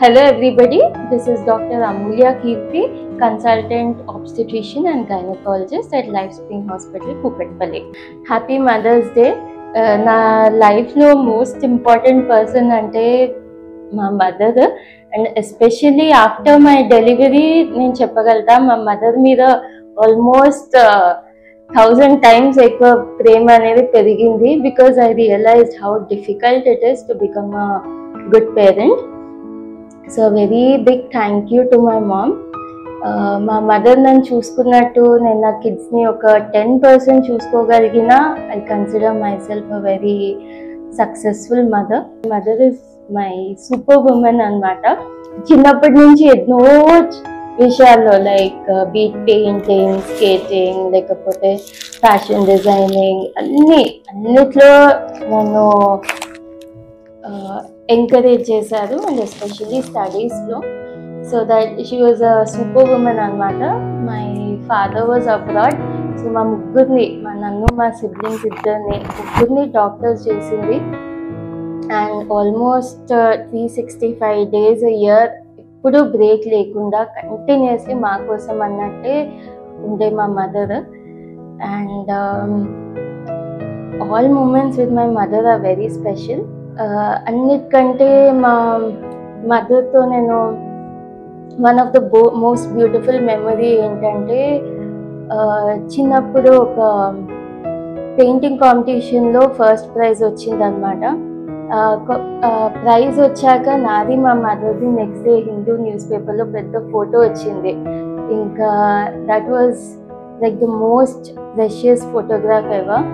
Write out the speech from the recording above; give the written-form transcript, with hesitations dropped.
Hello everybody, this is Dr. Amulya Kirti, consultant obstetrician and gynecologist at Lifespring Hospital, Kukatpalli. Happy Mother's Day. నా లైఫ్లో most important person అంటే మా mother, and especially after my delivery నేను చెప్పగలుగుతా మా mother మీద almost 1000 times ఎక్కువ ప్రేమ అనేది పెరిగింది. Because I realised how difficult it is to become a good parent. So very big thank you to my mom. మా మదర్ నన్ను చూసుకున్నట్టు నేను నా కిడ్స్ని ఒక 10% చూసుకోగలిగిన I consider myself a very successful mother. Mother is my super woman అన్నమాట. చిన్నప్పటి నుంచి ఎన్నో విషయాల్లో లైక్ బీట్ పెయింటింగ్, స్కేటింగ్, లేకపోతే ఫ్యాషన్ డిజైనింగ్ అన్నిట్లో నన్ను ఎంకరేజ్ చేశారు, అండ్ ఎస్పెషల్లీ స్టడీస్లో. So that she was a super woman అనమాట. My father was abroad. So మా ముగ్గురిని, నన్ను మా సిబ్లింగ్స్ ముగ్గురిని డాక్టర్స్ చేసింది. And almost 365 days a year ఎప్పుడు బ్రేక్ లేకుండా కంటిన్యూస్లీ మా కోసం అన్నట్టే ఉండే మా mother. And all moments with my mother are very special. అన్నిటికంటే మా మదర్తో నేను one of the most beautiful memory ఏంటంటే, చిన్నప్పుడు ఒక పెయింటింగ్ కాంపిటీషన్లో ఫస్ట్ ప్రైజ్ వచ్చిందనమాట. ప్రైజ్ వచ్చాక నాది మా మదర్ది నెక్స్ట్ డే హిందూ న్యూస్ పేపర్లో పెద్ద ఫోటో వచ్చింది. ఇంకా that was like the most precious photograph ever.